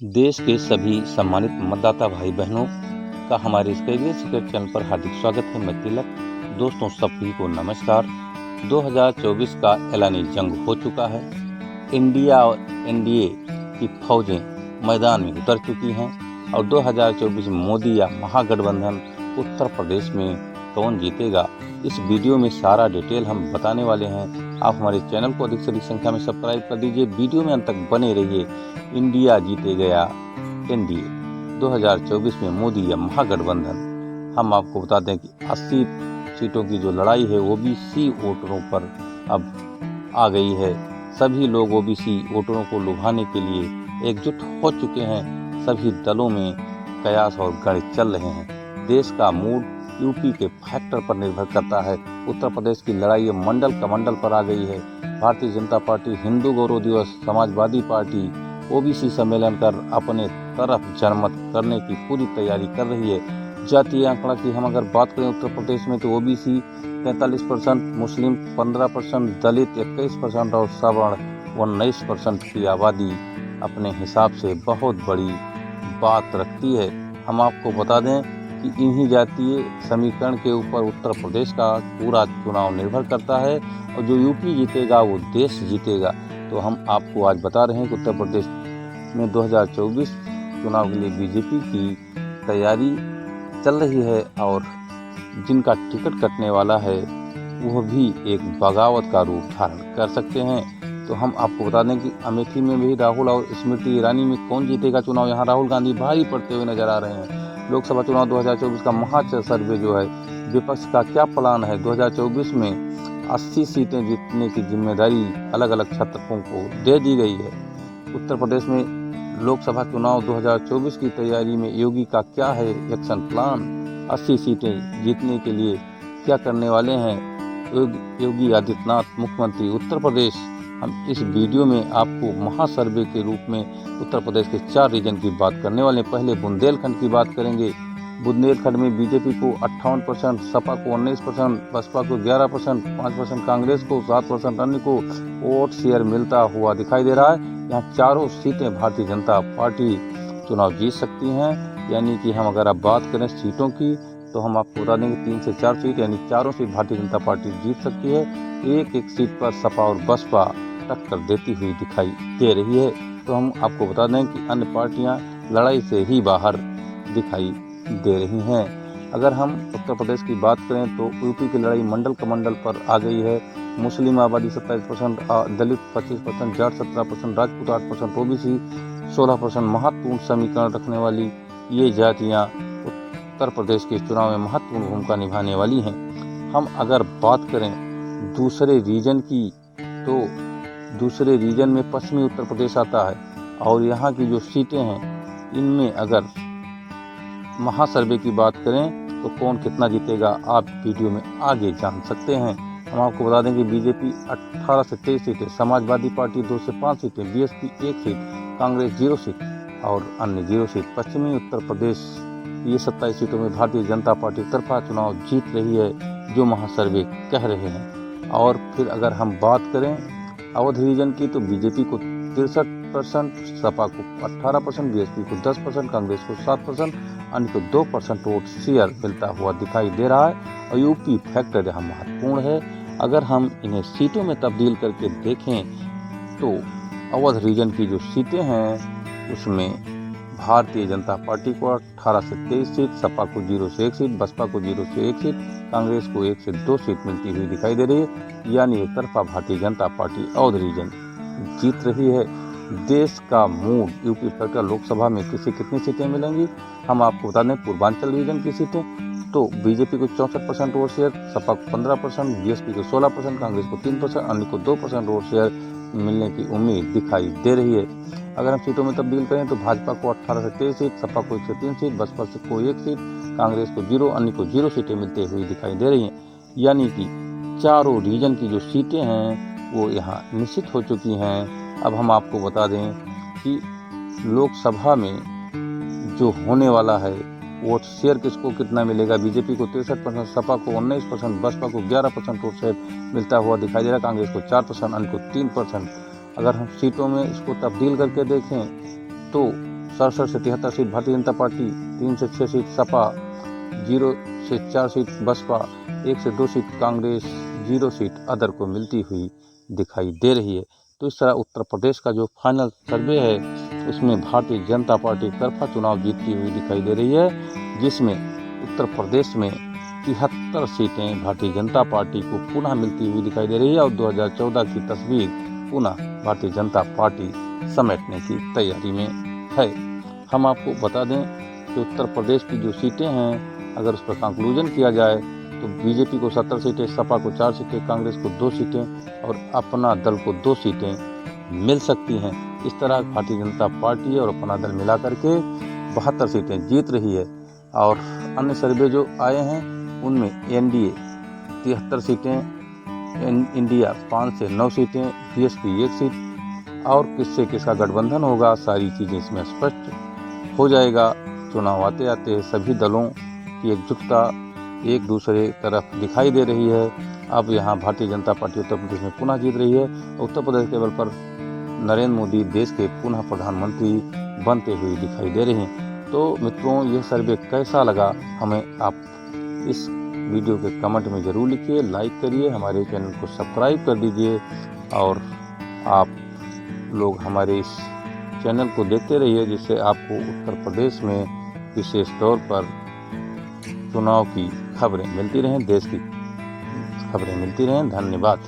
देश के सभी सम्मानित मतदाता भाई बहनों का हमारे इस करियर सीक्रेट चैनल पर हार्दिक स्वागत है। मैं तिलक। दोस्तों सभी को नमस्कार। 2024 का ऐलानी जंग हो चुका है। इंडिया और एनडीए की फौजें मैदान में उतर चुकी हैं और 2024 में मोदी या महागठबंधन उत्तर प्रदेश में कौन जीतेगा, इस वीडियो में सारा डिटेल हम बताने वाले हैं। आप हमारे चैनल को अधिक से अधिक संख्या में सब्सक्राइब कर दीजिए, वीडियो में अंत तक बने रहिए। इंडिया जीतेगा या एनडीए, 2024 में मोदी या महागठबंधन। हम आपको बता दें कि 80 सीटों की जो लड़ाई है ओबीसी वोटरों पर अब आ गई है। सभी लोग ओबीसी वोटरों को लुभाने के लिए एकजुट हो चुके हैं। सभी दलों में कयास और गणित चल रहे हैं। देश का मूड यूपी के फैक्टर पर निर्भर करता है। उत्तर प्रदेश की लड़ाई मंडल कमंडल पर आ गई है। भारतीय जनता पार्टी, हिंदू गौरव दिवस, समाजवादी पार्टी ओबीसी सम्मेलन कर अपने तरफ जनमत करने की पूरी तैयारी कर रही है। जातीय आंकड़ा की हम अगर बात करें उत्तर प्रदेश में तो ओबीसी 43%, मुस्लिम 15%, दलित 21% और सवर्ण 19% की आबादी अपने हिसाब से बहुत बड़ी बात रखती है। हम आपको बता दें कि इन्हीं जातीय समीकरण के ऊपर उत्तर प्रदेश का पूरा चुनाव निर्भर करता है और जो यूपी जीतेगा वो देश जीतेगा। तो हम आपको आज बता रहे हैं कि उत्तर प्रदेश में 2024 चुनाव के लिए बीजेपी की तैयारी चल रही है और जिनका टिकट कटने वाला है वह भी एक बगावत का रूप धारण कर सकते हैं। तो हम आपको बता दें कि अमेठी में भी राहुल और स्मृति ईरानी में कौन जीतेगा चुनाव, यहाँ राहुल गांधी भारी पड़ते हुए नजर आ रहे हैं। लोकसभा चुनाव 2024 का महाचल सर्वे जो है, विपक्ष का क्या प्लान है 2024 में 80 सीटें जीतने की जिम्मेदारी अलग अलग छत्रपों को दे दी गई है। उत्तर प्रदेश में लोकसभा चुनाव 2024 की तैयारी में योगी का क्या है एक्शन प्लान, 80 सीटें जीतने के लिए क्या करने वाले हैं योगी आदित्यनाथ मुख्यमंत्री उत्तर प्रदेश। हम इस वीडियो में आपको महासर्वे के रूप में उत्तर प्रदेश के 4 रीजन की बात करने वाले हैं। पहले बुंदेलखंड की बात करेंगे। बुंदेलखंड में बीजेपी को 58%, सपा को 19%, बसपा को 11%, 5% कांग्रेस को, 7% अन्य को वोट शेयर मिलता हुआ दिखाई दे रहा है। यहाँ चारों सीटें भारतीय जनता पार्टी चुनाव जीत सकती हैं। यानी कि हम अगर आप बात करें सीटों की तो हम आपको बता देंगे 3 से 4 सीट यानी चारों सीट भारतीय जनता पार्टी जीत सकती है। एक सीट पर सपा और बसपा टक्कर देती हुई दिखाई दे रही है। तो हम आपको बता दें कि अन्य पार्टियां लड़ाई से ही बाहर दिखाई दे रही हैं। अगर हम उत्तर प्रदेश की बात करें तो यूपी की लड़ाई मंडल कमंडल पर आ गई है। मुस्लिम आबादी 27%, दलित 25%, जाट 17%, राजपूत 8%, ओबीसी 16% महत्वपूर्ण समीकरण रखने वाली ये जातियां उत्तर प्रदेश के चुनाव में महत्वपूर्ण भूमिका निभाने वाली हैं। हम अगर बात करें दूसरे रीजन की तो दूसरे रीजन में पश्चिमी उत्तर प्रदेश आता है और यहाँ की जो सीटें हैं इनमें अगर महासर्वे की बात करें तो कौन कितना जीतेगा आप वीडियो में आगे जान सकते हैं। हम आपको बता दें कि बीजेपी 18 से 23 सीटें, समाजवादी पार्टी 2 से 5 सीटें, बीएसपी 1 सीट, कांग्रेस 0 सीट और अन्य 0 सीट। पश्चिमी उत्तर प्रदेश ये 27 सीटों में भारतीय जनता पार्टी तरफा चुनाव जीत रही है जो महासर्वे कह रहे हैं। और फिर अगर हम बात करें अवध रीजन की तो बीजेपी को 63%, सपा को 18%, बीएसपी को 10%, कांग्रेस को 7%, अन्य को 2% वोट शेयर मिलता हुआ दिखाई दे रहा है और यूपी फैक्टर यहाँ महत्वपूर्ण है। अगर हम इन्हें सीटों में तब्दील करके देखें तो अवध रीजन की जो सीटें हैं उसमें भारतीय जनता पार्टी को 18 से 23 सीट, सपा को 0 से 1 सीट, बसपा को 0 से 1 सीट, कांग्रेस को 1 से 2 सीट मिलती हुई दिखाई दे रही है। यानी एक तरफा भारतीय जनता पार्टी अवध रीजन जीत रही है। देश का मूड यूपी फैक्टर लोकसभा में कितनी सीटें मिलेंगी हम आपको बता दें। पूर्वांचल रीजन की सीटें तो बीजेपी को 64% वोट शेयर, सपा को 15%, बीएसपी को 16%, कांग्रेस को 3%, अन्य को 2% वोट शेयर मिलने की उम्मीद दिखाई दे रही है। अगर हम सीटों में तब्दील करें तो भाजपा को 18 से 23 सीट, सपा को 1 से 3 सीट, बसपा को 1 सीट, कांग्रेस को 0, अन्य को 0 सीटें मिलते हुई दिखाई दे रही हैं। यानी कि चारों रीजन की जो सीटें हैं वो यहाँ निश्चित हो चुकी हैं। अब हम आपको बता दें कि लोकसभा में जो होने वाला है वोट शेयर किसको कितना मिलेगा। बीजेपी को 63%, सपा को 19%, बसपा को 11% वोट शेयर मिलता हुआ दिखाई दे रहा है, कांग्रेस को 4%, अन्य को 3%। अगर हम सीटों में इसको तब्दील करके देखें तो 67 से 73 सीट भारतीय जनता पार्टी, 3 से 6 सीट सपा, 0 से 4 सीट बसपा, 1 से 2 सीट कांग्रेस, 0 सीट अदर को मिलती हुई दिखाई दे रही है। तो इस तरह उत्तर प्रदेश का जो फाइनल सर्वे है उसमें भारतीय जनता पार्टी तरफा चुनाव जीतती हुई दिखाई दे रही है, जिसमें उत्तर प्रदेश में 73 सीटें भारतीय जनता पार्टी को पुनः मिलती हुई दिखाई दे रही है और 2014 की तस्वीर पुनः भारतीय जनता पार्टी समेटने की तैयारी में है। हम आपको बता दें कि उत्तर प्रदेश की जो सीटें हैं, अगर उस पर कंक्लूजन किया जाए तो बीजेपी को 70 सीटें, सपा को 4 सीटें, कांग्रेस को 2 सीटें और अपना दल को 2 सीटें मिल सकती हैं। इस तरह भारतीय जनता पार्टी और अपना दल मिला करके 72 सीटें जीत रही है। और अन्य सर्वे जो आए हैं उनमें एनडीए 73 सीटें, इंडिया 5 से 9 सीटें, बीएसपी 1 सीट और किससे किसका गठबंधन होगा, सारी चीज़ें इसमें स्पष्ट हो जाएगा। चुनाव आते आते सभी दलों की एकजुटता एक दूसरे तरफ दिखाई दे रही है। अब यहाँ भारतीय जनता पार्टी उत्तर प्रदेश में पुनः जीत रही है। उत्तर प्रदेश के बल पर नरेंद्र मोदी देश के पुनः प्रधानमंत्री बनते हुए दिखाई दे रहे हैं। तो मित्रों, यह सर्वे कैसा लगा हमें आप इस वीडियो के कमेंट में ज़रूर लिखिए, लाइक करिए, हमारे चैनल को सब्सक्राइब कर दीजिए और आप लोग हमारे इस चैनल को देखते रहिए, जिससे आपको उत्तर प्रदेश में विशेष तौर पर चुनाव की खबरें मिलती रहें, देश की खबरें मिलती रहें। धन्यवाद।